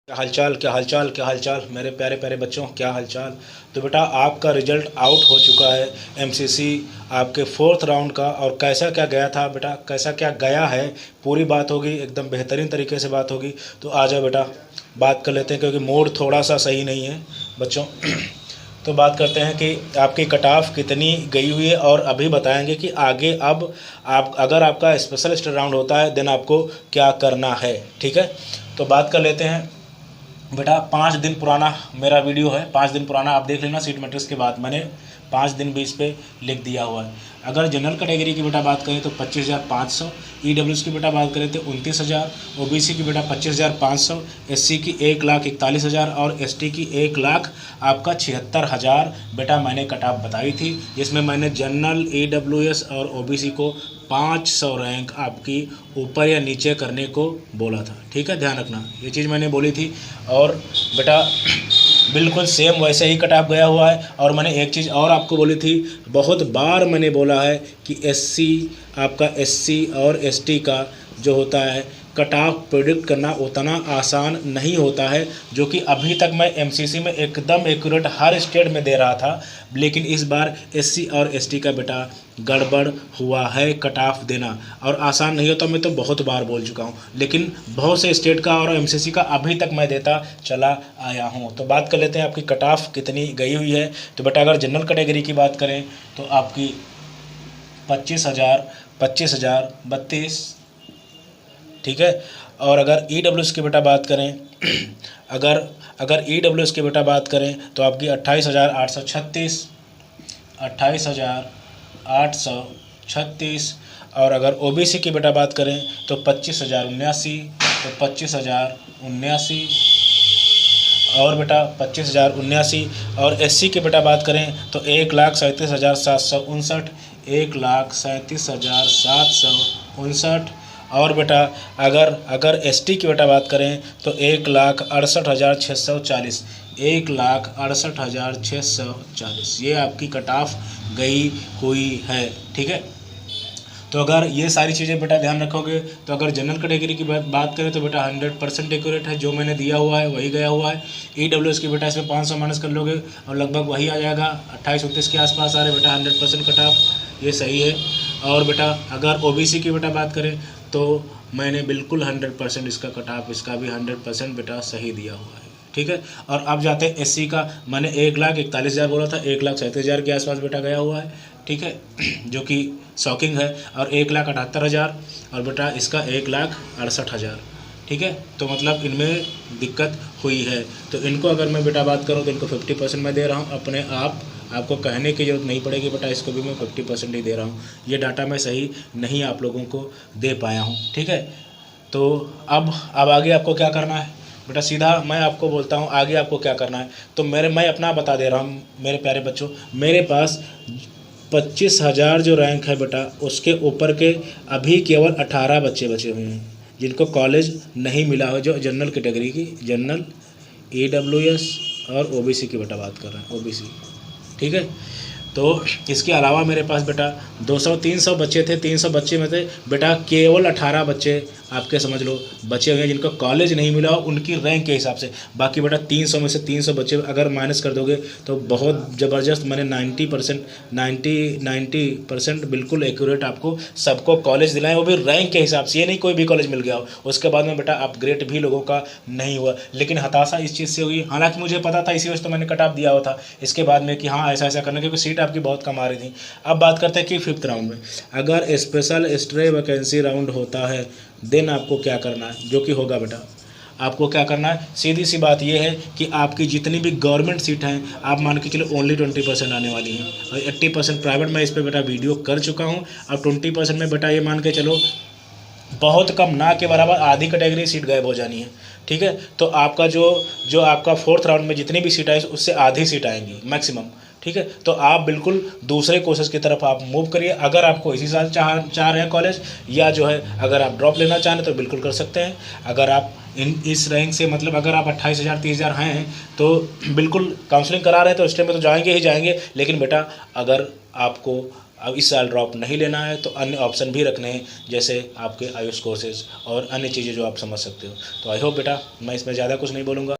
क्या हालचाल, क्या हालचाल, क्या हालचाल मेरे प्यारे प्यारे बच्चों, क्या हालचाल। तो बेटा आपका रिजल्ट आउट हो चुका है एमसीसी आपके 4th राउंड का। और कैसा क्या गया था बेटा, कैसा क्या गया है, पूरी बात होगी, एकदम बेहतरीन तरीके से बात होगी। तो आ जाओ बेटा बात कर लेते हैं, क्योंकि मूड थोड़ा सा सही नहीं है बच्चों। तो बात करते हैं कि आपकी कट ऑफ कितनी गई हुई है, और अभी बताएंगे कि आगे अब आप अगर आपका स्पेशलिस्ट राउंड होता है देन आपको क्या करना है। ठीक है, तो बात कर लेते हैं बेटा। 5 दिन पुराना मेरा वीडियो है, 5 दिन पुराना, आप देख लेना। सीट मैट्रिक्स के बाद मैंने 5 दिन भी इस पर लिख दिया हुआ है। अगर जनरल कैटेगरी की बेटा बात करें तो 25,500, ईडब्ल्यूएस की बेटा बात करें तो 29,000, ओबीसी की बेटा 25,500, एससी की 1,41,000 और एसटी की 1,00,000 आपका 76,000 बेटा मैंने कट ऑफ बताई थी, जिसमें मैंने जनरल, ईडब्ल्यूएस और ओबीसी को 500 रैंक आपकी ऊपर या नीचे करने को बोला था। ठीक है, ध्यान रखना, ये चीज़ मैंने बोली थी। और बेटा बिल्कुल सेम वैसे ही कट ऑफ गया हुआ है। और मैंने एक चीज़ और आपको बोली थी, बहुत बार मैंने बोला है कि एससी आपका एससी और एसटी का जो होता है कट ऑफ प्रेडिक्ट करना उतना आसान नहीं होता है, जो कि अभी तक मैं एमसीसी में एकदम एक्यूरेट हर स्टेट में दे रहा था। लेकिन इस बार एससी और एसटी का बेटा गड़बड़ हुआ है कट ऑफ देना, और आसान नहीं होता, मैं तो बहुत बार बोल चुका हूँ। लेकिन बहुत से स्टेट का और एमसीसी का अभी तक मैं देता चला आया हूँ। तो बात कर लेते हैं आपकी कट ऑफ कितनी गई हुई है। तो बेटा अगर जनरल कैटेगरी की बात करें तो आपकी 25,000, 25,000, 32। ठीक है, और अगर ईडब्ल्यूएस की बेटा बात करें अगर अगर ईडब्ल्यूएस की बेटा बात करें तो आपकी 28,836, 28,836। और अगर ओबीसी की बेटा बात करें तो 25,079, तो 25,079। और बेटा 25,079। और एससी की बेटा बात करें तो 1,37,759, 1,37,759। और बेटा अगर अगर एसटी की बेटा बात करें तो 1,68,640, 1,68,640 ये आपकी कट ऑफ गई हुई है। ठीक है, तो अगर ये सारी चीज़ें बेटा ध्यान रखोगे तो अगर जनरल कैटेगरी की बात करें तो बेटा 100% एक्यूरेट है, जो मैंने दिया हुआ है वही गया हुआ है। ईडब्ल्यूएस की बेटा इसमें 500 माइनस कर लोगे और लगभग वही आ जाएगा, 28-29 के आसपास आ रहे बेटा, 100% कट ऑफ, ये सही है। और बेटा अगर ओबीसी की बेटा बात करें तो मैंने बिल्कुल 100% इसका कट ऑफ, इसका भी 100% बेटा सही दिया हुआ है। ठीक है, और अब जाते हैं एससी का। मैंने 1,41,000 बोला था, 1,37,000 के आसपास बेटा गया हुआ है। ठीक है, जो कि शॉकिंग है। और 1,78,000 और बेटा इसका 1,68,000। ठीक है, तो मतलब इनमें दिक्कत हुई है। तो इनको अगर मैं बेटा बात करूँ तो इनको 50% मैं दे रहा हूँ अपने आप, आपको कहने की ज़रूरत नहीं पड़ेगी बेटा, इसको भी मैं 50% ही दे रहा हूँ। ये डाटा मैं सही नहीं आप लोगों को दे पाया हूँ। ठीक है, तो अब आगे आपको क्या करना है बेटा, सीधा मैं आपको बोलता हूँ आगे आपको क्या करना है। तो मैं अपना बता दे रहा हूँ मेरे प्यारे बच्चों। मेरे पास 25,000 जो रैंक है बेटा, उसके ऊपर के अभी केवल 18 बच्चे बचे हुए हैं जिनको कॉलेज नहीं मिला हो, जो जनरल कैटेगरी की, जनरल, ईडब्ल्यूएस और ओबीसी की बेटा बात कर रहे हैं, ओबीसी। ठीक है, तो इसके अलावा मेरे पास बेटा 200-300 बच्चे थे। 300 बच्चे में से बेटा केवल 18 बच्चे आपके समझ लो बचे हुए हैं जिनको कॉलेज नहीं मिला हो उनकी रैंक के हिसाब से। बाकी बेटा 300 में से 300 बच्चे अगर माइनस कर दोगे तो बहुत ज़बरदस्त, मैंने 90% बिल्कुल एक्यूरेट आपको सबको कॉलेज दिलाएं, वो भी रैंक के हिसाब से। ये नहीं कोई भी कॉलेज मिल गया हो। उसके बाद में बेटा अपग्रेड भी लोगों का नहीं हुआ, लेकिन हताशा इस चीज़ से हुई। हालांकि मुझे पता था, इसी वजह से तो मैंने कट ऑफ दिया हुआ था इसके बाद में कि हाँ ऐसा ऐसा करना, क्योंकि सीट आपकी बहुत कम आ रही थी। अब बात करते हैं कि 5th राउंड में अगर स्पेशल स्ट्रे वैकेंसी राउंड होता है देन आपको क्या करना है, जो कि होगा बेटा। आपको क्या करना है, सीधी सी बात यह है कि आपकी जितनी भी गवर्नमेंट सीट हैं आप मान के चलो ओनली 20% आने वाली हैं, और 80% प्राइवेट। मैं इस पर बेटा वीडियो कर चुका हूँ। अब 20% में बेटा ये मान के चलो बहुत कम, ना के बराबर आधी कैटेगरी सीट गायब हो जानी है। ठीक है, तो आपका जो आपका 4th राउंड में जितनी भी सीट आई उससे आधी सीट आएंगी मैक्सिमम। ठीक है, तो आप बिल्कुल दूसरे कोर्सेज की तरफ आप मूव करिए। अगर आपको इसी साल चाह रहे हैं कॉलेज, या जो है अगर आप ड्रॉप लेना चाहें तो बिल्कुल कर सकते हैं। अगर आप इस रैंक से मतलब अगर आप 28,000 30,000 हैं तो बिल्कुल काउंसलिंग करा रहे हैं तो इस टाइम में तो जाएंगे ही जाएंगे। लेकिन बेटा अगर आपको अब इस साल ड्रॉप नहीं लेना है तो अन्य ऑप्शन भी रखने हैं, जैसे आपके आयुष कोर्सेज और अन्य चीज़ें जो आप समझ सकते हो। तो आई होप बेटा मैं इसमें ज़्यादा कुछ नहीं बोलूँगा।